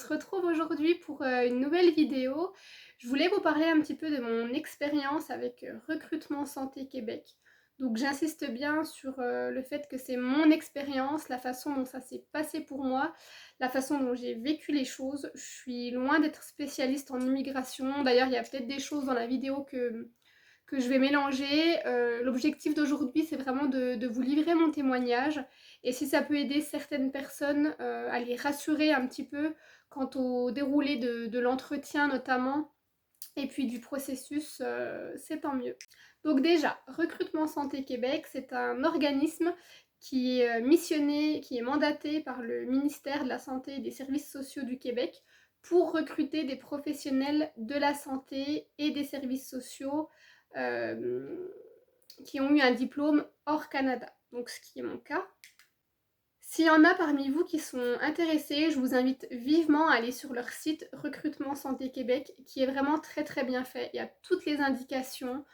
retrouve aujourd'hui pour une nouvelle vidéo. Je voulais vous parler un petit peu de mon expérience avec Recrutement Santé Québec. Donc j'insiste bien sur le fait que c'est mon expérience, la façon dont ça s'est passé pour moi, la façon dont j'ai vécu les choses. Je suis loin d'être spécialiste en immigration. D'ailleurs, il y a peut-être des choses dans la vidéo que je vais mélanger. L'objectif d'aujourd'hui, c'est vraiment de vous livrer mon témoignage. Et si ça peut aider certaines personnes à les rassurer un petit peu quant au déroulé de l'entretien notamment, et puis du processus, c'est tant mieux. Donc déjà, Recrutement Santé Québec, c'est un organisme qui est missionné, qui est mandaté par le ministère de la Santé et des Services sociaux du Québec pour recruter des professionnels de la santé et des services sociaux euh, qui ont eu un diplôme hors Canada, donc ce qui est mon cas. S'il y en a parmi vous qui sont intéressés, je vous invite vivement à aller sur leur site Recrutement Santé Québec, qui est vraiment très très bien fait. Il y a toutes les indications,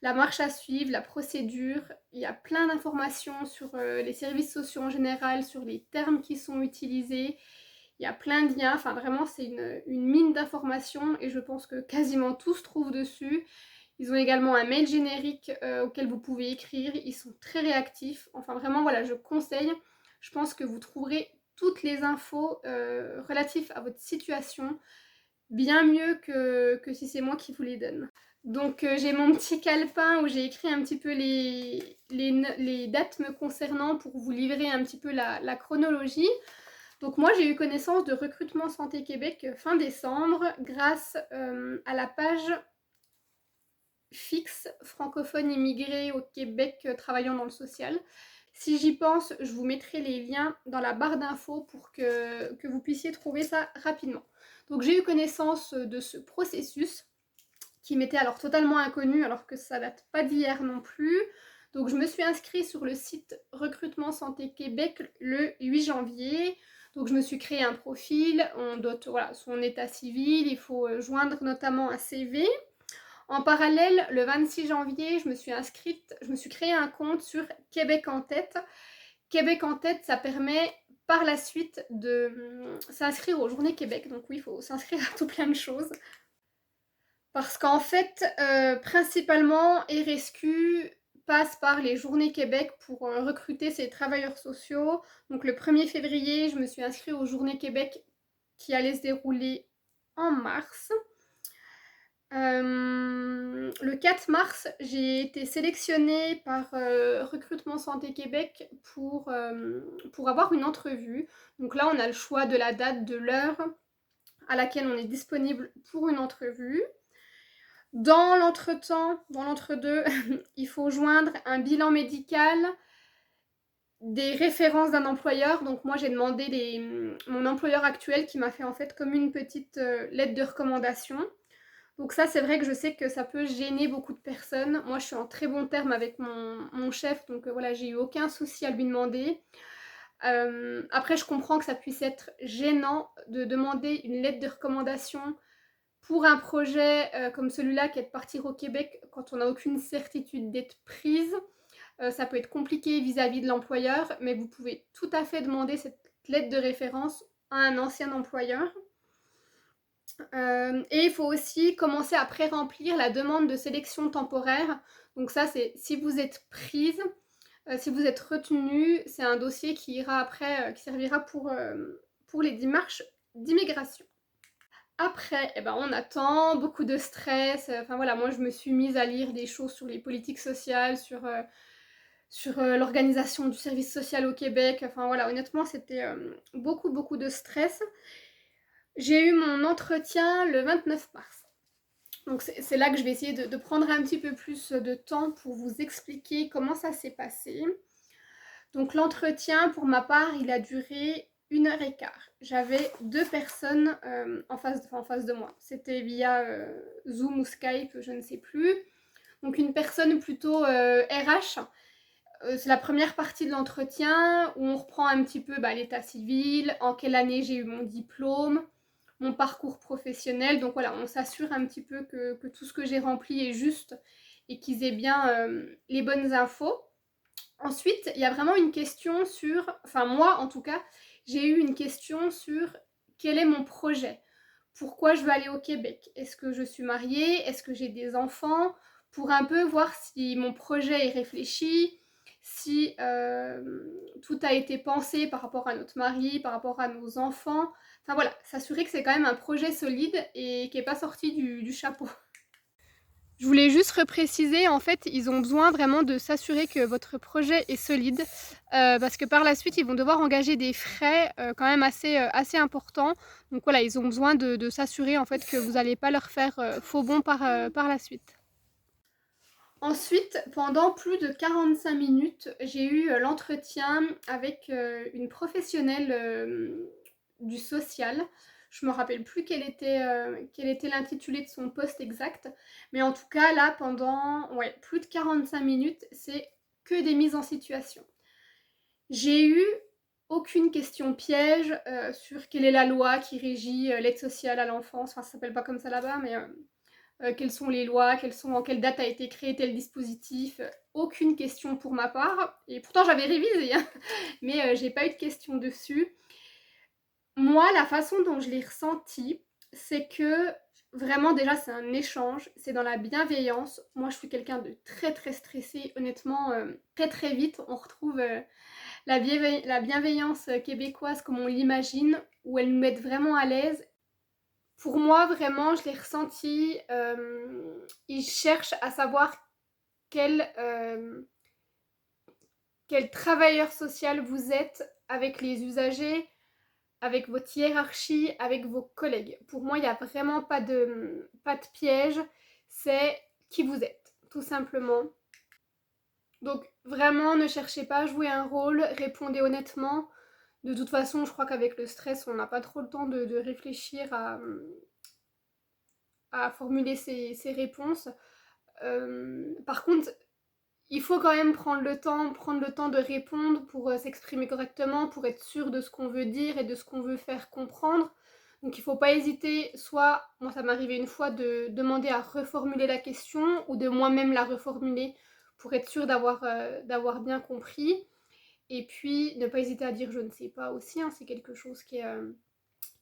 la marche à suivre, la procédure, il y a plein d'informations sur les services sociaux en général, sur les termes qui sont utilisés, il y a plein de liens, enfin vraiment c'est une mine d'informations et je pense que quasiment tout se trouve dessus. Ils ont également un mail générique auquel vous pouvez écrire, ils sont très réactifs, enfin vraiment voilà, je conseille. Je pense que vous trouverez toutes les infos relatives à votre situation bien mieux que si c'est moi qui vous les donne. Donc j'ai mon petit calepin où j'ai écrit un petit peu les dates me concernant pour vous livrer un petit peu la chronologie. Donc moi j'ai eu connaissance de Recrutement Santé Québec fin décembre grâce à la page fixe francophone immigré au Québec travaillant dans le social. Si j'y pense, je vous mettrai les liens dans la barre d'infos pour que vous puissiez trouver ça rapidement. Donc j'ai eu connaissance de ce processus qui m'était alors totalement inconnu alors que ça date pas d'hier non plus. Donc je me suis inscrite sur le site Recrutement Santé Québec le 8 janvier. Donc je me suis créé un profil, on dote voilà, son état civil, il faut joindre notamment un CV. En parallèle, le 26 janvier, je me suis créé un compte sur Québec en tête. Québec en tête, ça permet par la suite de s'inscrire aux Journées Québec. Donc oui, il faut s'inscrire à tout plein de choses. Parce qu'en fait, principalement, RSQ passe par les Journées Québec pour recruter ses travailleurs sociaux. Donc le 1er février, je me suis inscrite aux Journées Québec qui allaient se dérouler en mars. Le 4 mars, j'ai été sélectionnée par Recrutement Santé Québec pour avoir une entrevue. Donc là, on a le choix de la date, de l'heure à laquelle on est disponible pour une entrevue. Dans l'entretemps, dans l'entre-deux, il faut joindre un bilan médical, des références d'un employeur. Donc moi, j'ai demandé mon employeur actuel qui m'a fait en fait comme une petite lettre de recommandation. Donc ça, c'est vrai que je sais que ça peut gêner beaucoup de personnes. Moi, je suis en très bon terme avec mon chef, donc voilà, j'ai eu aucun souci à lui demander. Après, je comprends que ça puisse être gênant de demander une lettre de recommandation pour un projet comme celui-là qui est de partir au Québec quand on n'a aucune certitude d'être prise. Ça peut être compliqué vis-à-vis de l'employeur, mais vous pouvez tout à fait demander cette lettre de référence à un ancien employeur. Et il faut aussi commencer à pré-remplir la demande de sélection temporaire. Donc ça, c'est si vous êtes prise, si vous êtes retenu, c'est un dossier qui ira après, qui servira pour les démarches d'immigration. Après, eh ben, on attend, beaucoup de stress. Enfin voilà, moi je me suis mise à lire des choses sur les politiques sociales, sur l'organisation du service social au Québec. Enfin voilà, honnêtement, c'était beaucoup de stress. J'ai eu mon entretien le 29 mars. Donc c'est là que je vais essayer de prendre un petit peu plus de temps pour vous expliquer comment ça s'est passé. Donc l'entretien, pour ma part, il a duré 1h15. J'avais 2 personnes en face de moi. C'était via Zoom ou Skype, je ne sais plus. Donc une personne plutôt RH. C'est la première partie de l'entretien où on reprend un petit peu l'état civil, en quelle année j'ai eu mon diplôme, mon parcours professionnel. Donc voilà, on s'assure un petit peu que tout ce que j'ai rempli est juste et qu'ils aient bien les bonnes infos. Ensuite, il y a vraiment une question sur, enfin moi en tout cas, j'ai eu une question sur quel est mon projet? Pourquoi je veux aller au Québec? Est-ce que je suis mariée? Est-ce que j'ai des enfants? Pour un peu voir si mon projet est réfléchi, si tout a été pensé par rapport à notre mari, par rapport à nos enfants. Enfin voilà, s'assurer que c'est quand même un projet solide et qui n'est pas sorti du chapeau. Je voulais juste repréciser, en fait, ils ont besoin vraiment de s'assurer que votre projet est solide, parce que par la suite, ils vont devoir engager des frais, quand même assez importants. Donc voilà, ils ont besoin de s'assurer, en fait, que vous n'allez pas leur faire, faux bond par la suite. Ensuite, pendant plus de 45 minutes, j'ai eu, l'entretien avec, une professionnelle, du social. Je me rappelle plus quel était l'intitulé de son poste exact, mais en tout cas là pendant, ouais, plus de 45 minutes, c'est que des mises en situation. J'ai eu aucune question piège, sur quelle est la loi qui régit, l'aide sociale à l'enfance, enfin ça s'appelle pas comme ça là-bas, mais quelles sont les lois, en quelle date a été créé tel dispositif, aucune question pour ma part et pourtant j'avais révisé, hein, mais j'ai pas eu de questions dessus. Moi, la façon dont je l'ai ressenti, c'est que vraiment déjà c'est un échange, c'est dans la bienveillance. Moi, je suis quelqu'un de très, très stressé. Honnêtement, très, très vite, on retrouve, la bienveillance, québécoise comme on l'imagine, où elle nous met vraiment à l'aise. Pour moi, vraiment, je l'ai ressenti, ils cherchent à savoir quel, quel travailleur social vous êtes avec les usagers, avec votre hiérarchie, avec vos collègues. Pour moi, il n'y a vraiment pas de piège, c'est qui vous êtes, tout simplement. Donc vraiment, ne cherchez pas à jouer un rôle, répondez honnêtement. De toute façon, je crois qu'avec le stress, on n'a pas trop le temps de réfléchir à formuler ses réponses. Par contre, il faut quand même prendre le temps de répondre pour s'exprimer correctement, pour être sûr de ce qu'on veut dire et de ce qu'on veut faire comprendre. Donc il ne faut pas hésiter, soit, moi ça m'est arrivé une fois, de demander à reformuler la question ou de moi-même la reformuler pour être sûr d'avoir bien compris. Et puis ne pas hésiter à dire je ne sais pas aussi, hein, c'est quelque chose qui est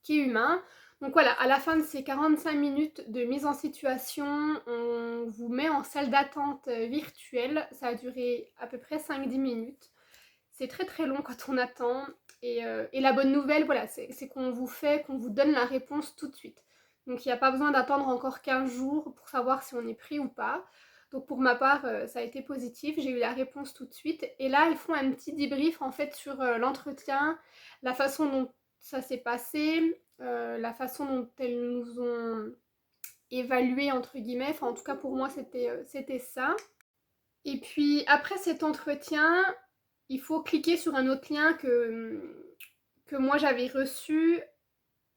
humain. Donc voilà, à la fin de ces 45 minutes de mise en situation, on vous met en salle d'attente virtuelle. Ça a duré à peu près 5-10 minutes. C'est très très long quand on attend. Et la bonne nouvelle, voilà, c'est qu'on vous donne la réponse tout de suite. Donc il n'y a pas besoin d'attendre encore 15 jours pour savoir si on est pris ou pas. Donc pour ma part, ça a été positif. J'ai eu la réponse tout de suite. Et là, ils font un petit débrief en fait sur l'entretien, la façon dont ça s'est passé, la façon dont elles nous ont évalué entre guillemets. Enfin, en tout cas pour moi, c'était ça. Et puis après cet entretien, il faut cliquer sur un autre lien que moi j'avais reçu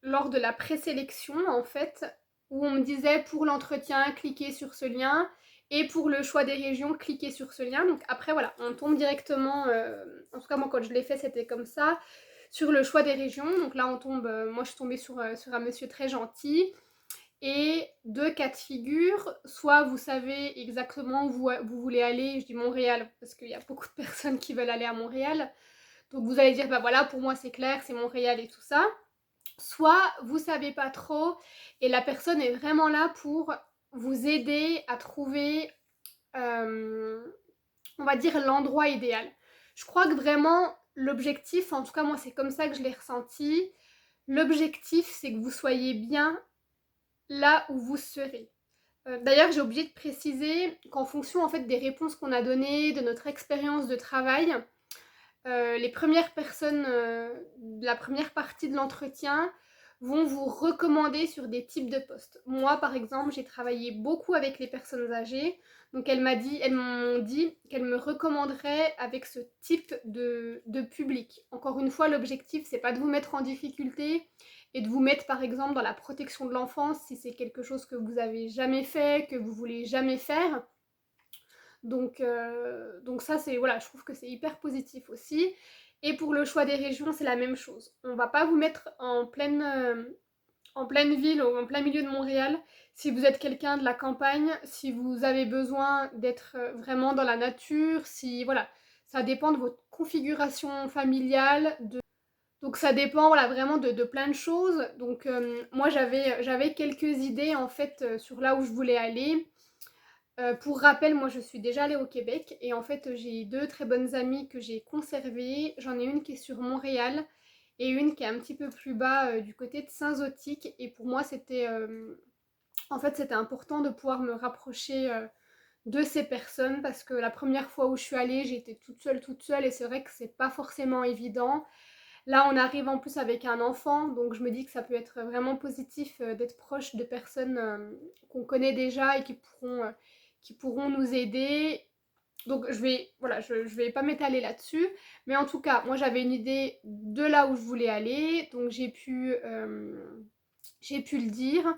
lors de la présélection en fait, où on me disait pour l'entretien, cliquez sur ce lien, et pour le choix des régions, cliquez sur ce lien. Donc après voilà, on tombe directement, en tout cas moi quand je l'ai fait c'était comme ça, sur le choix des régions. Donc là on tombe, moi je suis tombée sur un monsieur très gentil. Et deux cas de figure, soit vous savez exactement où vous voulez aller, je dis Montréal parce qu'il y a beaucoup de personnes qui veulent aller à Montréal, donc vous allez dire bah voilà pour moi c'est clair, c'est Montréal et tout ça. Soit vous savez pas trop et la personne est vraiment là pour vous aider à trouver, on va dire, l'endroit idéal. Je crois que vraiment l'objectif, en tout cas moi c'est comme ça que je l'ai ressenti, l'objectif c'est que vous soyez bien là où vous serez. D'ailleurs, j'ai oublié de préciser qu'en fonction en fait des réponses qu'on a données, de notre expérience de travail, les premières personnes de la première partie de l'entretien vont vous recommander sur des types de postes. Moi, par exemple, j'ai travaillé beaucoup avec les personnes âgées, donc elles m'ont dit qu'elles me recommanderaient avec ce type de public. Encore une fois, l'objectif, c'est pas de vous mettre en difficulté et de vous mettre, par exemple, dans la protection de l'enfance si c'est quelque chose que vous avez jamais fait, que vous voulez jamais faire. Donc ça, c'est, voilà, je trouve que c'est hyper positif aussi. Et pour le choix des régions, c'est la même chose. On va pas vous mettre en pleine ville ou en plein milieu de Montréal si vous êtes quelqu'un de la campagne, si vous avez besoin d'être vraiment dans la nature, si, voilà, ça dépend de votre configuration familiale. Donc ça dépend, voilà, vraiment de plein de choses. Donc moi j'avais quelques idées en fait, sur là où je voulais aller. Pour rappel, moi je suis déjà allée au Québec et en fait, j'ai 2 très bonnes amies que j'ai conservées. J'en ai une qui est sur Montréal et une qui est un petit peu plus bas, du côté de Saint-Zotique et pour moi en fait, c'était important de pouvoir me rapprocher, de ces personnes parce que la première fois où je suis allée, j'étais toute seule et c'est vrai que c'est pas forcément évident. Là, on arrive en plus avec un enfant, donc je me dis que ça peut être vraiment positif, d'être proche de personnes, qu'on connaît déjà et qui pourront nous aider. Donc voilà, je vais pas m'étaler là-dessus, mais en tout cas, moi j'avais une idée de là où je voulais aller, donc j'ai pu le dire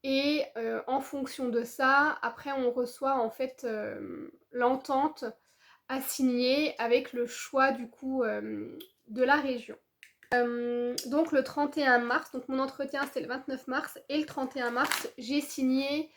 et en fonction de ça, après on reçoit en fait, l'entente à signer avec le choix du coup, de la région. Donc le 31 mars, donc mon entretien c'était le 29 mars et le 31 mars j'ai signé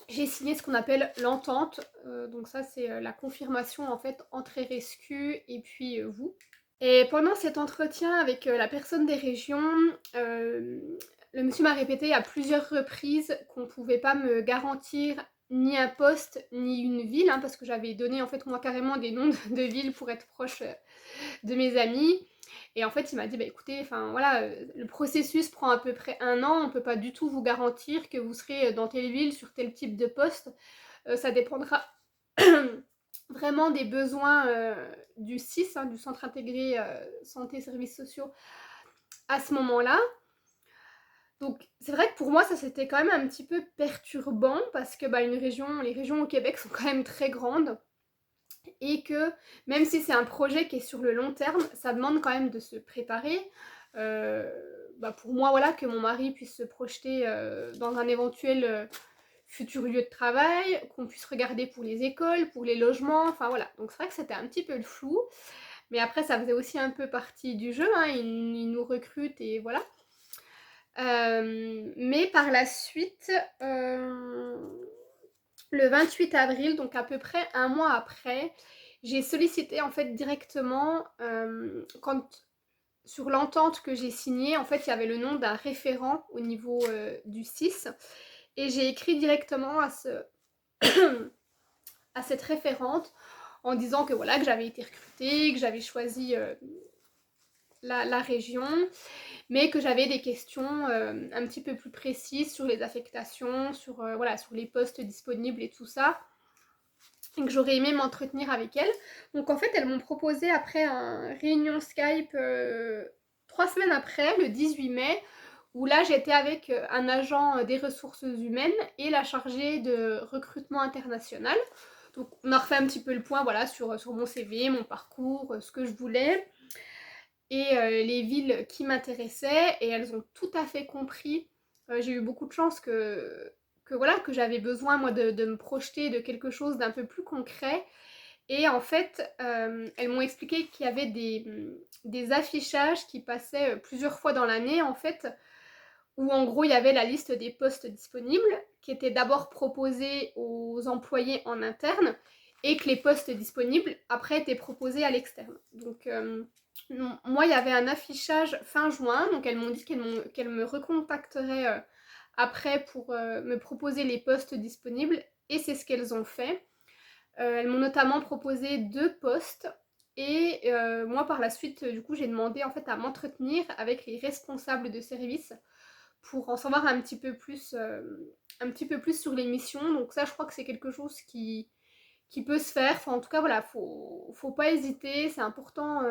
ce qu'on appelle l'entente. Donc ça c'est la confirmation en fait entre RSQ et puis vous. Et pendant cet entretien avec la personne des régions, le monsieur m'a répété à plusieurs reprises qu'on ne pouvait pas me garantir ni un poste ni une ville, hein, parce que j'avais donné en fait moi carrément des noms de villes pour être proche de mes amis. Et en fait, il m'a dit, bah écoutez, enfin voilà, le processus prend à peu près 1 an, on peut pas du tout vous garantir que vous serez dans telle ville sur tel type de poste. Ça dépendra vraiment des besoins du CIS, hein, du Centre intégré santé et services sociaux à ce moment-là. Donc c'est vrai que pour moi ça c'était quand même un petit peu perturbant parce que bah, les régions au Québec sont quand même très grandes et que même si c'est un projet qui est sur le long terme, ça demande quand même de se préparer. Euh, Bah pour moi, voilà, que mon mari puisse se projeter dans un éventuel futur lieu de travail, qu'on puisse regarder pour les écoles, pour les logements, enfin voilà. Donc c'est vrai que c'était un petit peu le flou, mais après ça faisait aussi un peu partie du jeu, hein, ils nous recrutent et voilà. Mais par la suite, le 28 avril, donc à peu près un mois après, j'ai sollicité en fait directement, sur l'entente que j'ai signée, en fait il y avait le nom d'un référent au niveau du CIS et j'ai écrit directement à cette référente en disant que voilà, que j'avais été recrutée, que j'avais choisi la région, mais que j'avais des questions un petit peu plus précises sur les affectations, voilà, sur les postes disponibles et tout ça, et que j'aurais aimé m'entretenir avec elles. Donc en fait, elles m'ont proposé après une réunion Skype 3 semaines après, le 18 mai, où là j'étais avec un agent des ressources humaines et la chargée de recrutement international. Donc on a refait un petit peu le point, voilà, sur mon CV, mon parcours, ce que je voulais et les villes qui m'intéressaient, et elles ont tout à fait compris. J'ai eu beaucoup de chance que voilà, que j'avais besoin moi de me projeter de quelque chose d'un peu plus concret. Et en fait, elles m'ont expliqué qu'il y avait des affichages qui passaient plusieurs fois dans l'année en fait, où en gros il y avait la liste des postes disponibles qui étaient d'abord proposés aux employés en interne et que les postes disponibles après étaient proposés à l'externe. Donc moi il y avait un affichage fin juin, donc elles m'ont dit qu'elles me recontacteraient après pour me proposer les postes disponibles et c'est ce qu'elles ont fait. Elles m'ont notamment proposé 2 postes et moi par la suite du coup j'ai demandé en fait à m'entretenir avec les responsables de service pour en savoir un petit peu plus sur les missions. Donc ça je crois que c'est quelque chose qui peut se faire. Enfin en tout cas voilà, faut pas hésiter, c'est important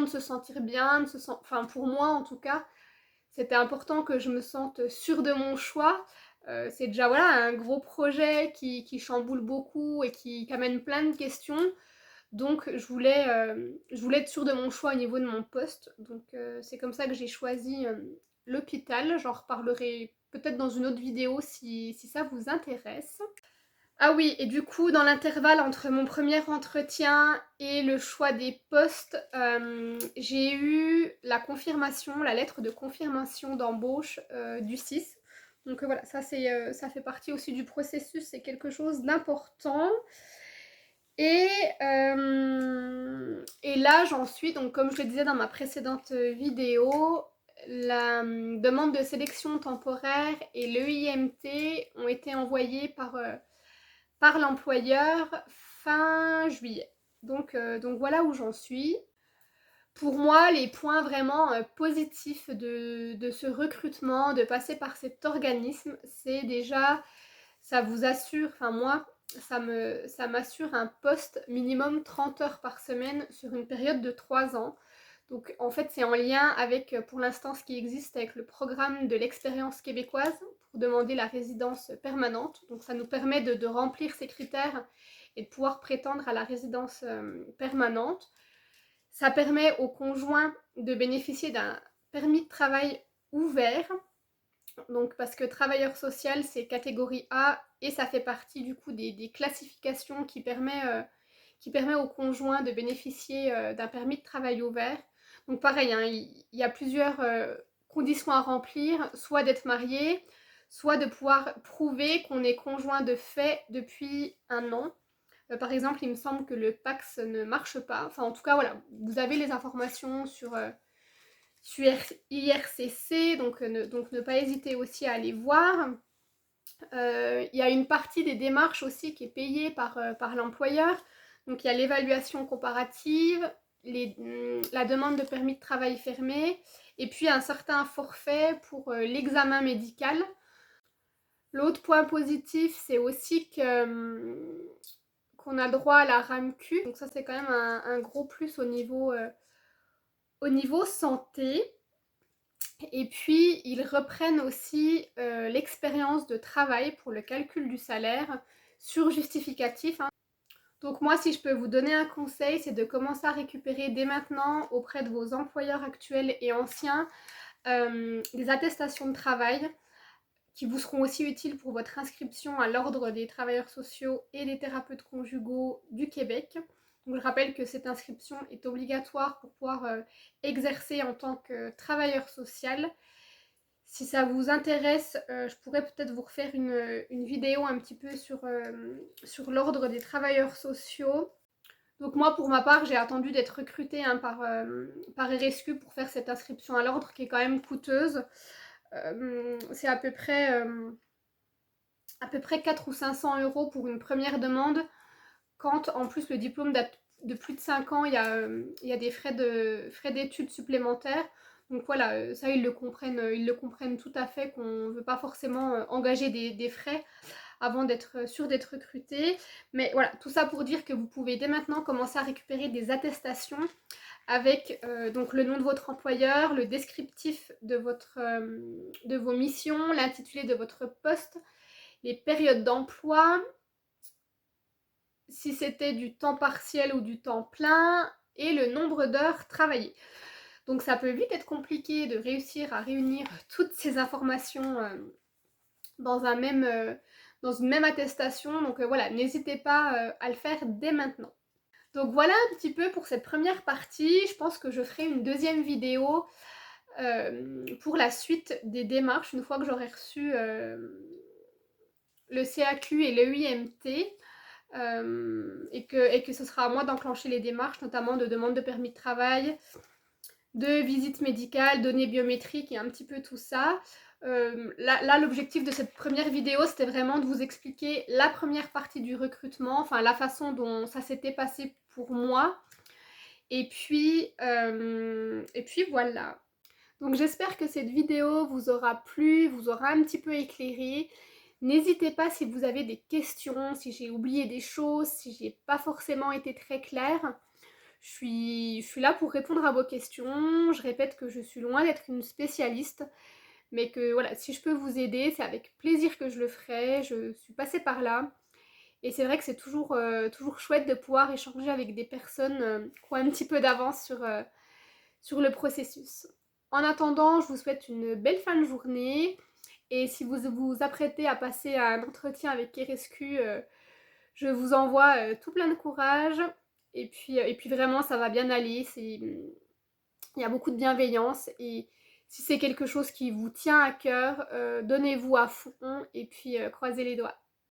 de se sentir bien, enfin pour moi en tout cas, c'était important que je me sente sûre de mon choix. C'est déjà voilà un gros projet qui chamboule beaucoup et qui amène plein de questions. Donc je voulais être sûre de mon choix au niveau de mon poste. Donc c'est comme ça que j'ai choisi l'hôpital. J'en reparlerai peut-être dans une autre vidéo si ça vous intéresse. Ah oui, et du coup, dans l'intervalle entre mon premier entretien et le choix des postes, j'ai eu la lettre de confirmation d'embauche du CIS. Donc voilà, ça fait partie aussi du processus, c'est quelque chose d'important. Et, et là, j'en suis, donc comme je le disais dans ma précédente vidéo, la demande de sélection temporaire et l'EIMT ont été envoyés par l'employeur fin juillet. Donc voilà où j'en suis. Pour moi, les points vraiment positifs de ce recrutement, de passer par cet organisme, c'est déjà, ça vous assure, enfin moi, ça m'assure un poste minimum 30 heures par semaine sur une période de 3 ans. Donc en fait, c'est en lien avec, pour l'instant, ce qui existe avec le programme de l'expérience québécoise pour demander la résidence permanente. Donc ça nous permet de remplir ces critères et de pouvoir prétendre à la résidence permanente. Ça permet aux conjoints de bénéficier d'un permis de travail ouvert. Donc parce que travailleur social, c'est catégorie A et ça fait partie du coup des classifications qui permet aux conjoints de bénéficier d'un permis de travail ouvert. Donc pareil, hein, il y a plusieurs conditions à remplir, soit d'être marié, soit de pouvoir prouver qu'on est conjoint de fait depuis 1 an. Par exemple, il me semble que le PACS ne marche pas. Enfin, en tout cas, voilà, vous avez les informations sur IRCC, donc ne pas hésiter aussi à aller voir. Il y a une partie des démarches aussi qui est payée par l'employeur. Donc il y a l'évaluation comparative, la demande de permis de travail fermé, et puis un certain forfait pour l'examen médical. L'autre point positif, c'est aussi qu'on a droit à la RAMQ. Donc ça, c'est quand même un gros plus au niveau santé. Et puis, ils reprennent aussi l'expérience de travail pour le calcul du salaire sur justificatif, hein. Donc moi, si je peux vous donner un conseil, c'est de commencer à récupérer dès maintenant auprès de vos employeurs actuels et anciens des attestations de travail qui vous seront aussi utiles pour votre inscription à l'Ordre des travailleurs sociaux et des thérapeutes conjugaux du Québec. Donc je rappelle que cette inscription est obligatoire pour pouvoir exercer en tant que travailleur social. Si ça vous intéresse, je pourrais peut-être vous refaire une vidéo un petit peu sur l'Ordre des travailleurs sociaux. Donc moi, pour ma part, j'ai attendu d'être recrutée par RSQ pour faire cette inscription à l'Ordre qui est quand même coûteuse. C'est à peu près 4 ou 500 € pour une première demande, quand en plus le diplôme date de plus de 5 ans, il y a des frais d'études supplémentaires. Donc voilà, ça ils le comprennent tout à fait, qu'on ne veut pas forcément engager des frais avant d'être sûr d'être recruté. Mais voilà, tout ça pour dire que vous pouvez dès maintenant commencer à récupérer des attestations avec donc le nom de votre employeur, le descriptif de vos missions, l'intitulé de votre poste, les périodes d'emploi, si c'était du temps partiel ou du temps plein, et le nombre d'heures travaillées. Donc ça peut vite être compliqué de réussir à réunir toutes ces informations dans une même attestation. Donc voilà, n'hésitez pas à le faire dès maintenant. Donc voilà un petit peu pour cette première partie. Je pense que je ferai une deuxième vidéo pour la suite des démarches, une fois que j'aurai reçu le CAQ et le IMT. Et que ce sera à moi d'enclencher les démarches, notamment de demande de permis de travail, de visite médicale, données biométriques et un petit peu tout ça. Là, l'objectif de cette première vidéo, c'était vraiment de vous expliquer la première partie du recrutement, enfin la façon dont ça s'était passé pour moi. Et puis voilà. Donc j'espère que cette vidéo vous aura plu, vous aura un petit peu éclairé. N'hésitez pas si vous avez des questions, si j'ai oublié des choses, si j'ai pas forcément été très claire. Je suis là pour répondre à vos questions. Je répète que je suis loin d'être une spécialiste, mais que voilà, si je peux vous aider, c'est avec plaisir que je le ferai. Je suis passée par là. Et c'est vrai que c'est toujours chouette de pouvoir échanger avec des personnes qui ont un petit peu d'avance sur le processus. En attendant, je vous souhaite une belle fin de journée. Et si vous vous apprêtez à passer un entretien avec RSQ, je vous envoie tout plein de courage. Et puis vraiment, ça va bien aller. Il y a beaucoup de bienveillance. Et si c'est quelque chose qui vous tient à cœur, donnez-vous à fond et puis croisez les doigts.